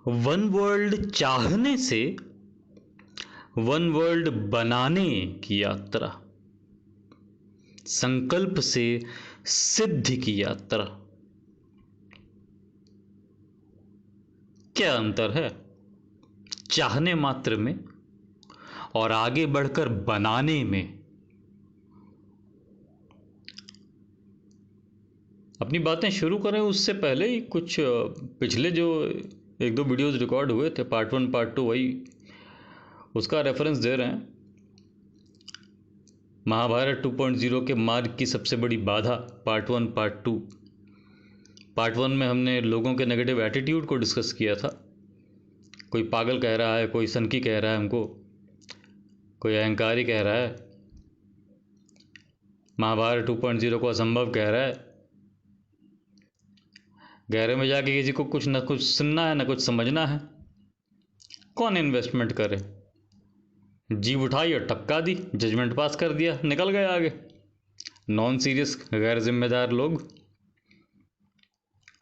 One world चाहने से one world बनाने की यात्रा, संकल्प से सिद्धि की यात्रा। क्या अंतर है चाहने मात्र में और आगे बढ़कर बनाने में? अपनी बातें शुरू करें उससे पहले ही कुछ पिछले जो एक दो वीडियोस रिकॉर्ड हुए थे, पार्ट 1 पार्ट 2, वही उसका रेफरेंस दे रहे हैं। महाभारत 2.0 के मार्ग की सबसे बड़ी बाधा, पार्ट 1 पार्ट 2। पार्ट 1 में हमने लोगों के नेगेटिव एटीट्यूड को डिस्कस किया था। कोई पागल कह रहा है, कोई सनकी कह रहा है हमको, कोई अहंकारी कह रहा है, महाभारत 2.0 को असंभव कह रहा है। गहरे में जाके किसी को कुछ न कुछ सुनना है, न कुछ समझना है। कौन इन्वेस्टमेंट करे? जीव उठाई और टपका दी, जजमेंट पास कर दिया, निकल गए आगे। नॉन सीरियस गैर जिम्मेदार लोग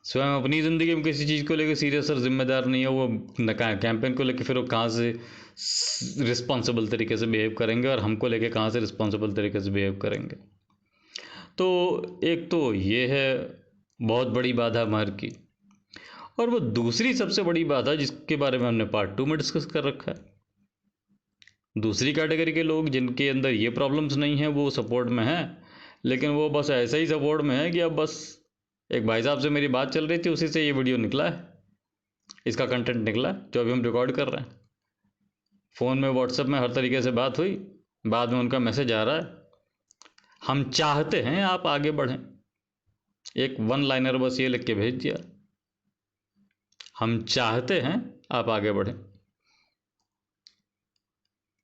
स्वयं अपनी ज़िंदगी में किसी चीज़ को लेकर सीरियस और जिम्मेदार नहीं है, वो कैंपेन को लेकर फिर वो कहाँ से रिस्पॉन्सिबल तरीके से बिहेव करेंगे और हमको लेके कहाँ से रिस्पॉन्सिबल तरीके से बिहेव करेंगे। तो एक तो ये है बहुत बड़ी बाधा मार्ग की, और वो दूसरी सबसे बड़ी बाधा जिसके बारे में हमने पार्ट 2 में डिस्कस कर रखा है। दूसरी कैटेगरी के लोग जिनके अंदर ये प्रॉब्लम्स नहीं है, वो सपोर्ट में हैं, लेकिन वो बस ऐसे ही सपोर्ट में है कि अब बस एक भाई साहब से मेरी बात चल रही थी, उसी से ये वीडियो निकला है, इसका कंटेंट निकला है जो अभी हम रिकॉर्ड कर रहे हैं। फ़ोन में व्हाट्सएप में हर तरीके से बात हुई, बाद में उनका मैसेज आ रहा है, हम चाहते हैं आप आगे बढ़ें। एक वन लाइनर बस ये लिख के भेज दिया, हम चाहते हैं आप आगे बढ़ें।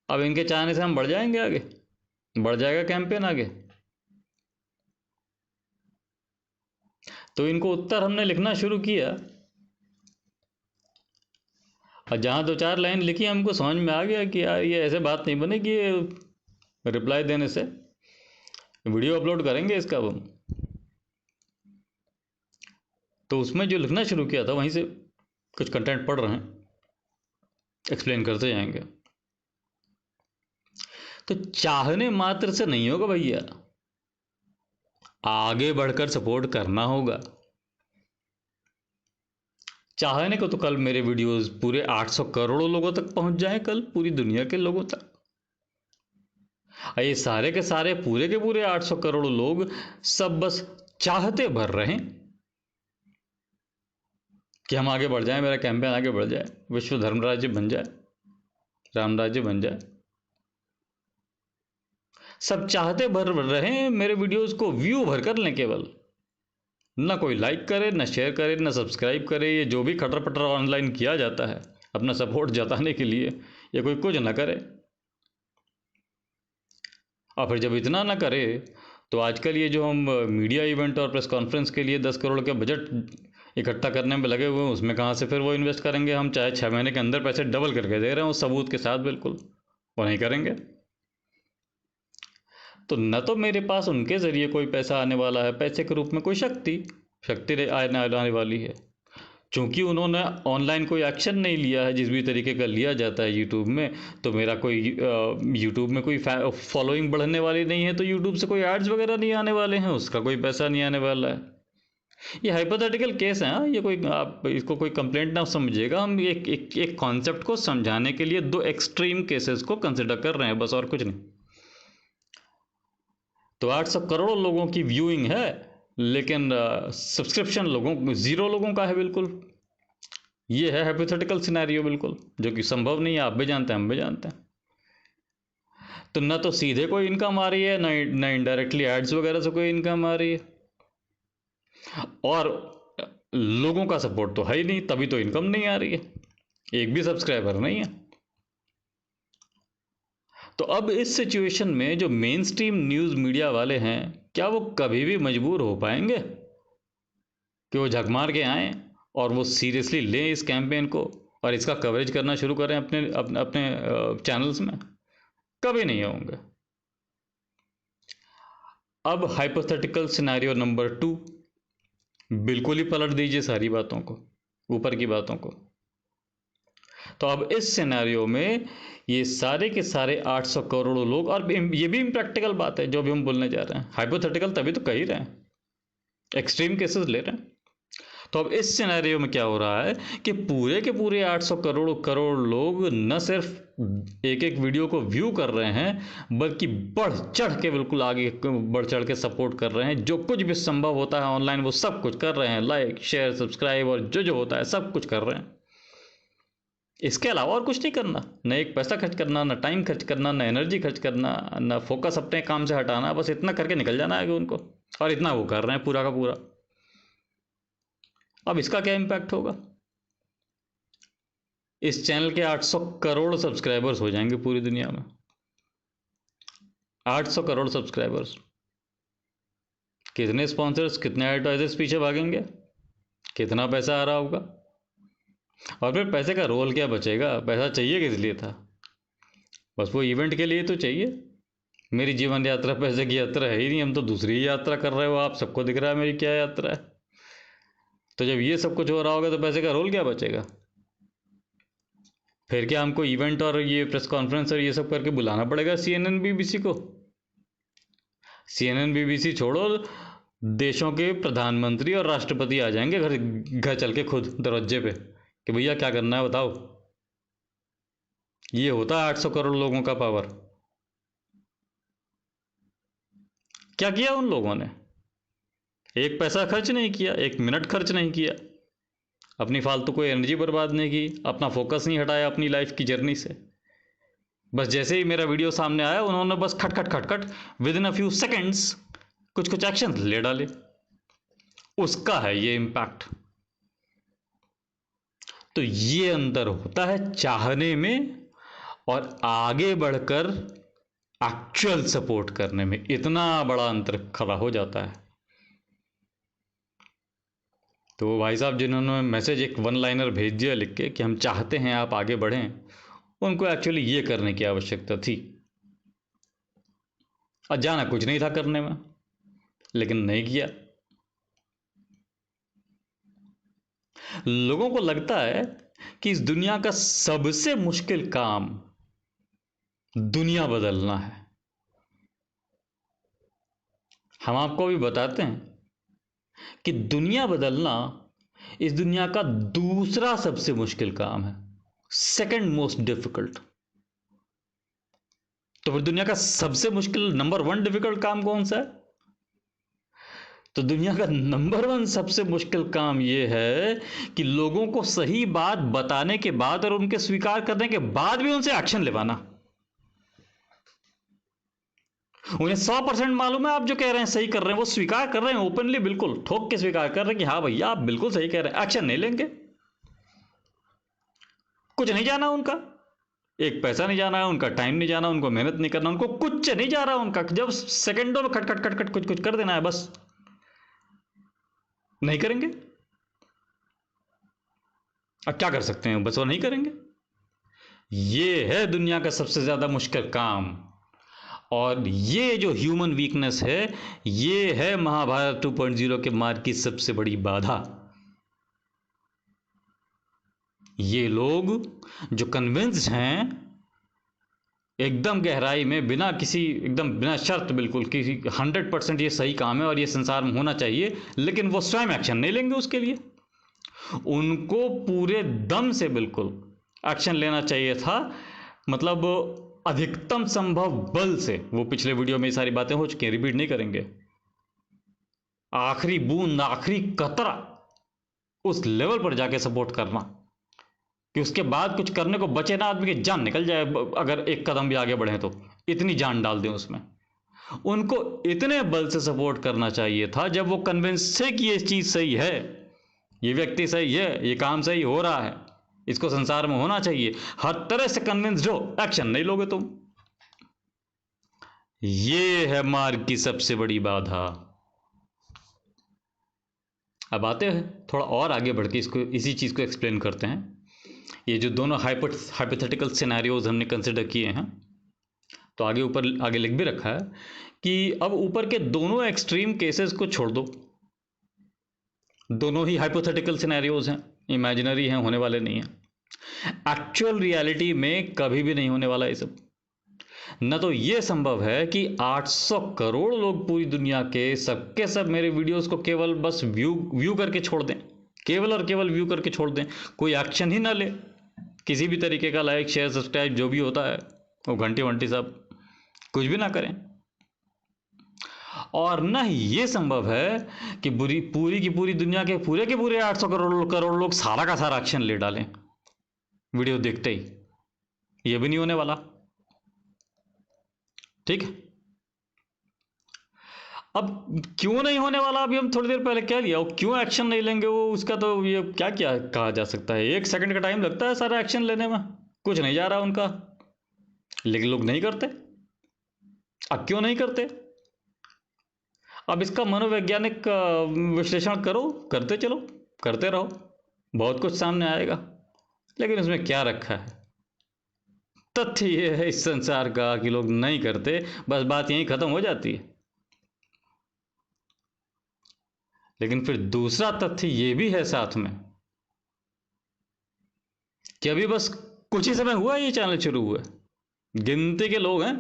अब इनके चाहने से हम बढ़ जाएंगे आगे, बढ़ जाएगा कैंपेन आगे। तो इनको उत्तर हमने लिखना शुरू किया, और जहाँ 2-4 लाइन लिखी हमको समझ में आ गया कि यार ये ऐसे बात नहीं बनेगी, ये रिप्लाई देने से। वीडियो अपलोड करेंगे इसका अब हम। तो उसमें जो लिखना शुरू किया था वहीं से कुछ कंटेंट पढ़ रहे हैं, एक्सप्लेन करते जाएंगे। तो चाहने मात्र से नहीं होगा भैया, आगे बढ़कर सपोर्ट करना होगा। चाहने को तो कल मेरे वीडियोस पूरे 800 करोड़ लोगों तक पहुंच जाएं, कल पूरी दुनिया के लोगों तक। ये सारे के सारे पूरे के पूरे 800 करोड़ लोग सब बस चाहते भर रहे हैं कि हम आगे बढ़ जाएं, मेरा कैंपेन आगे बढ़ जाए, विश्व धर्म राज्य बन जाए, राम राज्य बन जाए। सब चाहते भर रहे हैं मेरे वीडियोस को व्यू भर कर लें, केवल ना कोई लाइक करे, ना शेयर करे, ना सब्सक्राइब करे। ये जो भी खटर पटर ऑनलाइन किया जाता है अपना सपोर्ट जताने के लिए, ये कोई कुछ ना करे। और फिर जब इतना ना करे तो आजकल ये जो हम मीडिया इवेंट और प्रेस कॉन्फ्रेंस के लिए 10 करोड़ के बजट इकट्ठा करने में लगे हुए हैं, उसमें कहाँ से फिर वो इन्वेस्ट करेंगे? हम चाहे 6 महीने के अंदर पैसे डबल करके दे रहे हैं उस सबूत के साथ, बिल्कुल वो नहीं करेंगे। तो न तो मेरे पास उनके ज़रिए कोई पैसा आने वाला है, पैसे के रूप में कोई शक्ति आने वाली है, चूँकि उन्होंने ऑनलाइन कोई एक्शन नहीं लिया है जिस भी तरीके का लिया जाता है यूट्यूब में। तो मेरा कोई यूट्यूब में कोई फॉलोइंग बढ़ने वाली नहीं है, तो यूट्यूब से कोई एड्स वगैरह नहीं आने वाले हैं, उसका कोई पैसा नहीं आने वाला है। ये हाइपोथेटिकल केस है, हाँ, ये कोई आप इसको कोई कंप्लेंट ना समझिएगा। हम एक कॉन्सेप्ट को समझाने के लिए 2 एक्सट्रीम केसेस को कंसिडर कर रहे हैं, बस और कुछ नहीं। तो 800 करोड़ लोगों की व्यूइंग है, लेकिन सब्सक्रिप्शन 0 लोगों का है, बिल्कुल। ये है हाइपोथेटिकल सिनेरियो, बिल्कुल, जो कि संभव नहीं है। आप भी जानते हैं, हम भी जानते हैं। तो ना तो सीधे कोई इनकम आ रही है, ना इनडायरेक्टली एड्स वगैरह से कोई इनकम आ रही है, और लोगों का सपोर्ट तो है ही नहीं, तभी तो इनकम नहीं आ रही है, एक भी सब्सक्राइबर नहीं है। तो अब इस सिचुएशन में जो मेन स्ट्रीम न्यूज़ मीडिया वाले हैं, क्या वो कभी भी मजबूर हो पाएंगे कि वो झक मार के आएँ और वो सीरियसली लें इस कैंपेन को और इसका कवरेज करना शुरू करें अपने चैनल्स में? कभी नहीं होंगे। अब हाइपोथेटिकल सिनेरियो नंबर 2, बिल्कुल ही पलट दीजिए सारी बातों को, ऊपर की बातों को। तो अब इस सिनेरियो में ये सारे के सारे 800 करोड़ लोग, और ये भी इम्प्रैक्टिकल बात है जो भी हम बोलने जा रहे हैं, हाइपोथेटिकल तभी तो कह ही रहे हैं, एक्सट्रीम केसेस ले रहे हैं। तो अब इस सिनेरियो में क्या हो रहा है कि पूरे के पूरे 800 करोड़ करोड़ लोग न सिर्फ एक एक वीडियो को व्यू कर रहे हैं, बल्कि बढ़ चढ़ के, बिल्कुल आगे बढ़ चढ़ के सपोर्ट कर रहे हैं। जो कुछ भी संभव होता है ऑनलाइन वो सब कुछ कर रहे हैं, लाइक शेयर सब्सक्राइब और जो जो होता है सब कुछ कर रहे हैं। इसके अलावा और कुछ नहीं करना, न एक पैसा खर्च करना, न टाइम खर्च करना, न एनर्जी खर्च करना, न फोकस अपने काम से हटाना, बस इतना करके निकल जाना है उनको, और इतना वो कर रहे हैं पूरा का पूरा। अब इसका क्या इम्पैक्ट होगा? इस चैनल के 800 करोड़ सब्सक्राइबर्स हो जाएंगे पूरी दुनिया में। 800 करोड़ सब्सक्राइबर्स, कितने स्पॉन्सर्स, कितने एडवर्टाइजर्स पीछे भागेंगे, कितना पैसा आ रहा होगा, और फिर पैसे का रोल क्या बचेगा? पैसा चाहिए किस लिए था? बस वो इवेंट के लिए तो चाहिए। मेरी जीवन यात्रा पैसे की यात्रा है ही नहीं, हम तो दूसरी ही यात्रा कर रहे हो, आप सबको दिख रहा है मेरी क्या यात्रा है। तो जब ये सब कुछ हो रहा होगा तो पैसे का रोल क्या बचेगा? फिर क्या हमको इवेंट और ये प्रेस कॉन्फ्रेंस और ये सब करके बुलाना पड़ेगा CNN BBC को? CNN BBC छोड़ो, देशों के प्रधानमंत्री और राष्ट्रपति आ जाएंगे घर घर चल के खुद दरवाजे पे कि भैया क्या करना है बताओ। ये होता है 800 करोड़ लोगों का पावर। क्या किया उन लोगों ने? एक पैसा खर्च नहीं किया, एक मिनट खर्च नहीं किया, अपनी फालतू कोई एनर्जी बर्बाद नहीं की, अपना फोकस नहीं हटाया अपनी लाइफ की जर्नी से। बस जैसे ही मेरा वीडियो सामने आया उन्होंने बस खट खट खट खट with in a few seconds कुछ कुछ एक्शन ले डाले। उसका है ये इम्पैक्ट। तो ये अंतर होता है चाहने में और आगे बढ़कर एक्चुअल सपोर्ट करने में, इतना बड़ा अंतर खड़ा हो जाता है। तो भाई साहब जिन्होंने मैसेज एक वन लाइनर भेज दिया लिख के कि हम चाहते हैं आप आगे बढ़ें, उनको एक्चुअली ये करने की आवश्यकता थी। और जाना कुछ नहीं था करने में, लेकिन नहीं किया। लोगों को लगता है कि इस दुनिया का सबसे मुश्किल काम दुनिया बदलना है। हम आपको भी बताते हैं कि दुनिया बदलना इस दुनिया का दूसरा सबसे मुश्किल काम है, सेकंड मोस्ट डिफिकल्ट। तो फिर दुनिया का सबसे मुश्किल नंबर 1 डिफिकल्ट काम कौन सा है? तो दुनिया का नंबर 1 सबसे मुश्किल काम यह है कि लोगों को सही बात बताने के बाद और उनके स्वीकार करने के बाद भी उनसे एक्शन लेवाना। उन्हें 100% मालूम है आप जो कह रहे हैं सही कर रहे हैं, वो स्वीकार कर रहे हैं ओपनली, बिल्कुल ठोक के स्वीकार कर रहे हैं कि हाँ भैया आप बिल्कुल सही कह रहे हैं, एक्शन नहीं लेंगे। कुछ नहीं जाना उनका, एक पैसा नहीं जाना है उनका, टाइम नहीं जाना, उनको मेहनत नहीं करना, उनको कुछ नहीं जा रहा उनका, जब सेकंडों में खट खट खट खट कुछ कुछ कर देना है, बस नहीं करेंगे। अब क्या कर सकते हैं, बस वो नहीं करेंगे। ये है दुनिया का सबसे ज्यादा मुश्किल काम। और ये जो ह्यूमन वीकनेस है, ये है महाभारत 2.0 के मार्ग की सबसे बड़ी बाधा। ये लोग जो कन्विंस्ड हैं एकदम गहराई में, बिना किसी, एकदम बिना शर्त, बिल्कुल किसी 100% ये सही काम है और ये संसार में होना चाहिए, लेकिन वो स्वयं एक्शन नहीं लेंगे उसके लिए। उनको पूरे दम से बिल्कुल एक्शन लेना चाहिए था, मतलब अधिकतम संभव बल से। वो पिछले वीडियो में ये सारी बातें हो चुकी हैं, रिपीट नहीं करेंगे। आखिरी बूंद, आखिरी कतरा, उस लेवल पर जाके सपोर्ट करना कि उसके बाद कुछ करने को बचे ना, आदमी की जान निकल जाए अगर एक कदम भी आगे बढ़े तो, इतनी जान डाल दें उसमें। उनको इतने बल से सपोर्ट करना चाहिए था जब वो कन्विंस थे कि ये चीज सही है, ये व्यक्ति सही है, ये काम सही हो रहा है, इसको संसार में होना चाहिए, हर तरह से कन्विंस्ड हो, एक्शन नहीं लोगे तुम। ये है मार्ग की सबसे बड़ी बाधा। अब आते हैं थोड़ा और आगे बढ़ के इसको, इसी चीज को एक्सप्लेन करते हैं। ये जो दोनों हाइपोथेटिकल सिनेरियोज हमने कंसिडर किए हैं, तो आगे ऊपर आगे लिख भी रखा है कि अब ऊपर के दोनों एक्सट्रीम केसेस को छोड़ दो। दोनों ही हाइपोथेटिकल सिनेरियोज हैं, इमेजिनरी हैं, होने वाले नहीं हैं। एक्चुअल रियलिटी में कभी भी नहीं होने वाला ये सब। न तो ये संभव है कि 800 करोड़ लोग पूरी दुनिया के सबके सब मेरे वीडियोस को केवल बस व्यू व्यू करके छोड़ दें, केवल और केवल व्यू करके छोड़ दें, कोई एक्शन ही ना ले किसी भी तरीके का, लाइक शेयर सब्सक्राइब जो भी होता है वो घंटी वंटी सब कुछ भी ना करें। और न ही ये संभव है कि पूरी की पूरी दुनिया के पूरे 800 करोड़ लोग सारा का सारा एक्शन ले डालें वीडियो देखते ही, ये भी नहीं होने वाला। ठीक है, अब क्यों नहीं होने वाला, अभी हम थोड़ी देर पहले कह लिया, वो क्यों एक्शन नहीं लेंगे वो उसका तो ये क्या क्या कहा जा सकता है। 1 सेकंड का टाइम लगता है सारा एक्शन लेने में, कुछ नहीं जा रहा उनका, लेकिन लोग नहीं करते। अब क्यों नहीं करते, अब इसका मनोवैज्ञानिक विश्लेषण करो, करते चलो, करते रहो, बहुत कुछ सामने आएगा। लेकिन उसमें क्या रखा है, तथ्य ये है इस संसार का कि लोग नहीं करते, बस बात यहीं खत्म हो जाती है। लेकिन फिर दूसरा तथ्य ये भी है साथ में कि अभी बस कुछ ही समय हुआ ये चैनल शुरू हुआ, गिनती के लोग हैं,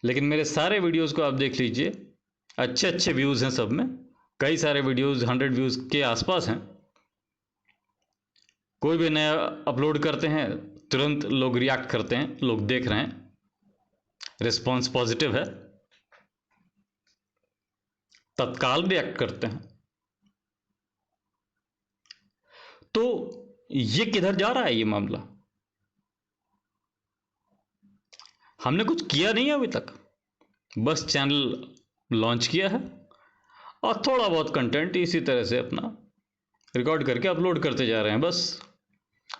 लेकिन मेरे सारे वीडियोस को आप देख लीजिए, अच्छे अच्छे व्यूज़ हैं सब में, कई सारे वीडियोस 100 व्यूज़ के आसपास हैं। कोई भी नया अपलोड करते हैं तुरंत लोग रिएक्ट करते हैं, लोग देख रहे हैं, रिस्पॉन्स पॉजिटिव है, तत्काल रिएक्ट करते हैं। तो ये किधर जा रहा है ये मामला, हमने कुछ किया नहीं है अभी तक, बस चैनल लॉन्च किया है और थोड़ा बहुत कंटेंट इसी तरह से अपना रिकॉर्ड करके अपलोड करते जा रहे हैं बस।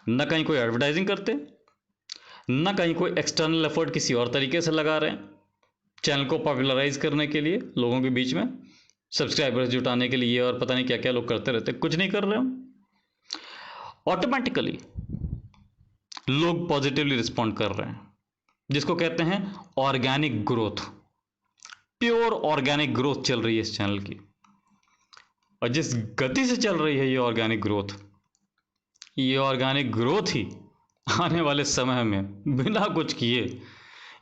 न कहीं कोई एडवर्टाइजिंग करते, न कहीं कोई एक्सटर्नल एफर्ट किसी और तरीके से लगा रहे हैं चैनल को पॉपुलराइज करने के लिए, लोगों के बीच में सब्सक्राइबर्स जुटाने के लिए, और पता नहीं क्या क्या लोग करते रहते, कुछ नहीं कर रहे हो। ऑटोमेटिकली लोग पॉजिटिवली रिस्पॉन्ड कर रहे हैं, जिसको कहते हैं organic growth, pure organic growth चल रही है इस चैनल की। और जिस गति से चल रही है ये ऑर्गेनिक ग्रोथ ही आने वाले समय में बिना कुछ किए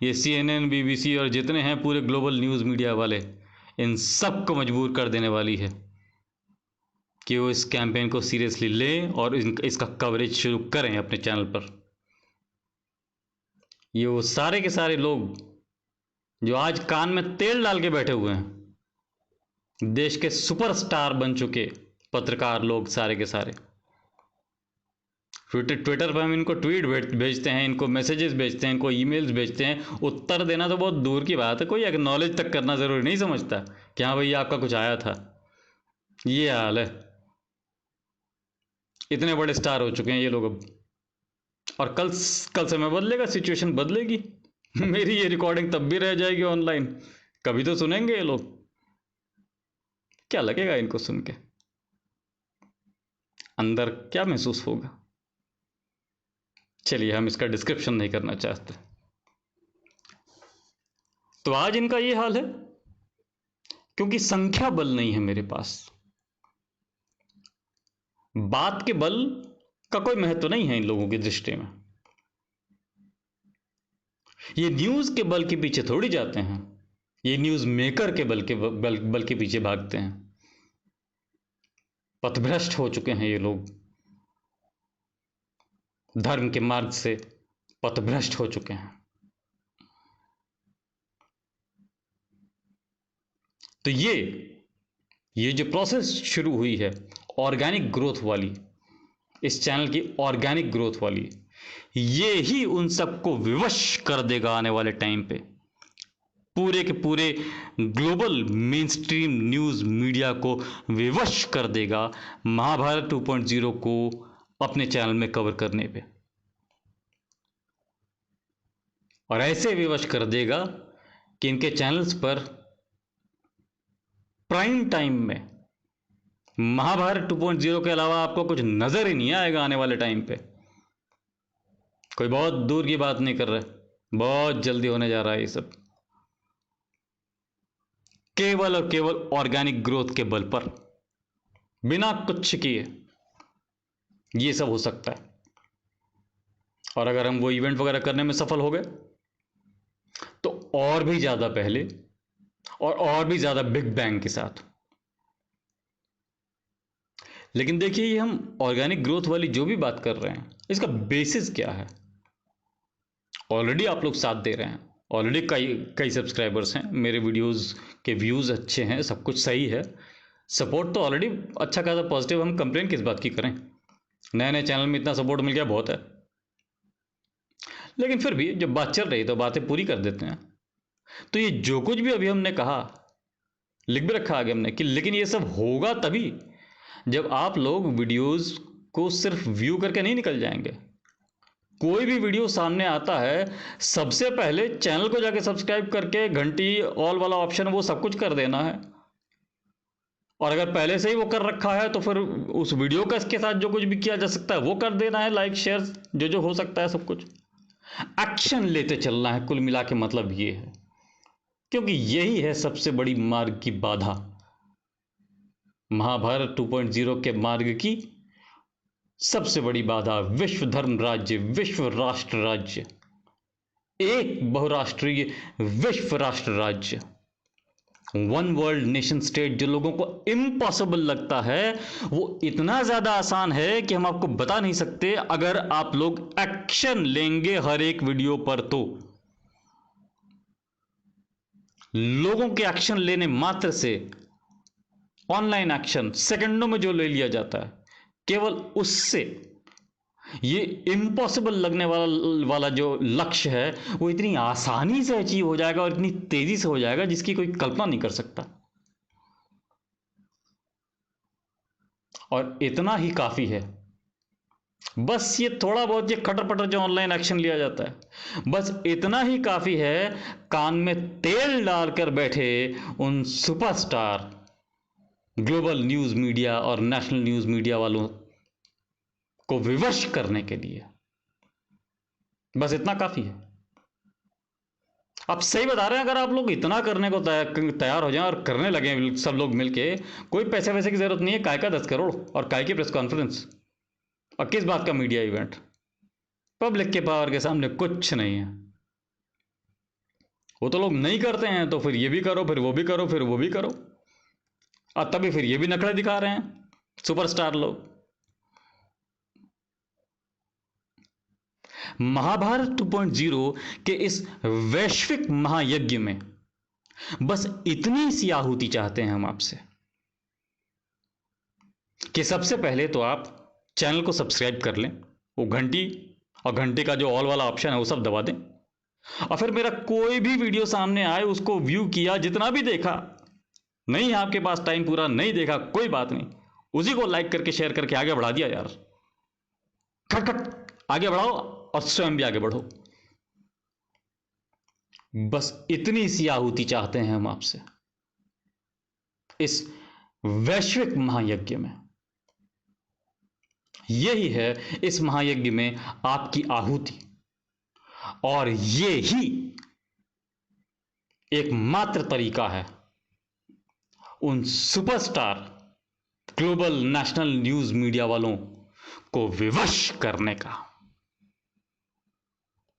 ये CNN, BBC और जितने हैं पूरे ग्लोबल न्यूज़ मीडिया वाले, इन सब को मजबूर कर देने वाली है कि वो इस कैंपेन को सीरियसली लें और इसका कवरेज शुरू करें अपने चैनल पर। ये वो सारे के सारे लोग जो आज कान में तेल डाल के बैठे हुए हैं, देश के सुपरस्टार बन चुके पत्रकार लोग सारे के सारे, ट्विटर पर हम इनको ट्वीट भेजते हैं, इनको मैसेजेस भेजते हैं, इनको ईमेल्स भेजते हैं, उत्तर देना तो बहुत दूर की बात है, कोई एक्नॉलेज तक करना ज़रूरी नहीं समझता कि हाँ भैया आपका कुछ आया था। ये हाल है, इतने बड़े स्टार हो चुके हैं ये लोग अब। और कल समय बदलेगा, सिचुएशन बदलेगी, मेरी ये रिकॉर्डिंग तब भी रह जाएगी ऑनलाइन, कभी तो सुनेंगे ये लोग, क्या लगेगा इनको सुन के, अंदर क्या महसूस होगा। चलिए हम इसका डिस्क्रिप्शन नहीं करना चाहते। तो आज इनका ये हाल है क्योंकि संख्या बल नहीं है मेरे पास, बात के बल का कोई महत्व नहीं है इन लोगों की दृष्टि में। ये न्यूज के बल के पीछे थोड़ी जाते हैं, ये न्यूज मेकर के बल के पीछे भागते हैं। पथभ्रष्ट हो चुके हैं ये लोग, धर्म के मार्ग से पथभ्रष्ट हो चुके हैं। तो ये जो प्रोसेस शुरू हुई है ऑर्गेनिक ग्रोथ वाली, इस चैनल की ऑर्गेनिक ग्रोथ वाली, ये ही उन सबको विवश कर देगा आने वाले टाइम पे, पूरे के पूरे global main stream news media को विवश कर देगा महाभारत 2.0 को अपने चैनल में कवर करने पे। और ऐसे विवश कर देगा कि इनके चैनल्स पर प्राइम टाइम में महाभारत 2.0 के अलावा आपको कुछ नजर ही नहीं आएगा आने वाले टाइम पे। कोई बहुत दूर की बात नहीं कर रहा है, बहुत जल्दी होने जा रहा है ये सब, केवल और केवल ऑर्गेनिक ग्रोथ के बल पर, बिना कुछ किए ये सब हो सकता है। और अगर हम वो इवेंट वगैरह करने में सफल हो गए तो और भी ज़्यादा पहले और भी ज़्यादा बिग बैंग के साथ। लेकिन देखिए, ये हम ऑर्गेनिक ग्रोथ वाली जो भी बात कर रहे हैं, इसका बेसिस क्या है? ऑलरेडी आप लोग साथ दे रहे हैं, ऑलरेडी कई कई सब्सक्राइबर्स हैं, मेरे वीडियोस के व्यूज़ अच्छे हैं, सब कुछ सही है, सपोर्ट तो ऑलरेडी अच्छा खासा पॉजिटिव, हम कंप्लेन किस बात की करें? नए नए चैनल में इतना सपोर्ट मिल गया, बहुत है। लेकिन फिर भी जब बात चल रही तो बातें पूरी कर देते हैं। तो ये जो कुछ भी अभी हमने कहा, लिख भी रखा आगे हमने कि लेकिन ये सब होगा तभी जब आप लोग वीडियोस को सिर्फ व्यू करके नहीं निकल जाएंगे। कोई भी वीडियो सामने आता है, सबसे पहले चैनल को जाके सब्सक्राइब करके घंटी ऑल वाला ऑप्शन वो सब कुछ कर देना है। और अगर पहले से ही वो कर रखा है तो फिर उस वीडियो का इसके साथ जो कुछ भी किया जा सकता है वो कर देना है, लाइक शेयर जो जो हो सकता है सब कुछ। एक्शन लेते चलना है, कुल मिला के मतलब ये है, क्योंकि यही है सबसे बड़ी मार्ग की बाधा। महाभारत 2.0 के मार्ग की सबसे बड़ी बाधा विश्व धर्म राज्य, विश्व राष्ट्र राज्य, एक बहुराष्ट्रीय विश्व राष्ट्र राज्य, वन वर्ल्ड नेशन स्टेट, जो लोगों को इम्पॉसिबल लगता है वो इतना ज्यादा आसान है कि हम आपको बता नहीं सकते। अगर आप लोग एक्शन लेंगे हर एक वीडियो पर, तो लोगों के एक्शन लेने मात्र से, ऑनलाइन एक्शन सेकंडों में जो ले लिया जाता है, केवल उससे ये इम्पॉसिबल लगने वाला जो लक्ष्य है वो इतनी आसानी से अचीव हो जाएगा और इतनी तेजी से हो जाएगा जिसकी कोई कल्पना नहीं कर सकता। और इतना ही काफी है, बस ये थोड़ा बहुत ये खटर पटर जो ऑनलाइन एक्शन लिया जाता है, बस इतना ही काफी है कान में तेल डालकर बैठे उन सुपरस्टार ग्लोबल न्यूज मीडिया और नेशनल न्यूज मीडिया वालों को विवश करने के लिए। बस इतना काफी है। आप सही बता रहे हैं, अगर आप लोग इतना करने को तैयार हो जाएं और करने लगे सब लोग मिलके, कोई पैसे वैसे की जरूरत नहीं है। काय का 10 करोड़ और काय की प्रेस कॉन्फ्रेंस और किस बात का मीडिया इवेंट? पब्लिक के पावर के सामने कुछ नहीं है। वो तो लोग नहीं करते हैं तो फिर ये भी करो, फिर वो भी करो, फिर वो भी करो, और तभी फिर ये भी नखरे दिखा रहे हैं सुपरस्टार लोग। महाभारत 2.0 के इस वैश्विक महायज्ञ में बस इतनी सी आहुति चाहते हैं हम आपसे कि सबसे पहले तो आप चैनल को सब्सक्राइब कर लें, वो घंटी और घंटे का जो ऑल वाला ऑप्शन है वो सब दबा दें, और फिर मेरा कोई भी वीडियो सामने आए उसको व्यू किया, जितना भी देखा, नहीं है आपके पास टाइम पूरा नहीं देखा कोई बात नहीं, उसी को लाइक करके शेयर करके आगे बढ़ा दिया यार, खट खट आगे बढ़ाओ और स्वयं भी आगे बढ़ो। बस इतनी सी आहुति चाहते हैं हम आपसे इस वैश्विक महायज्ञ में। यही है इस महायज्ञ में आपकी आहुति, और ये ही एकमात्र तरीका है उन superstar global national news media वालों को विवश करने का।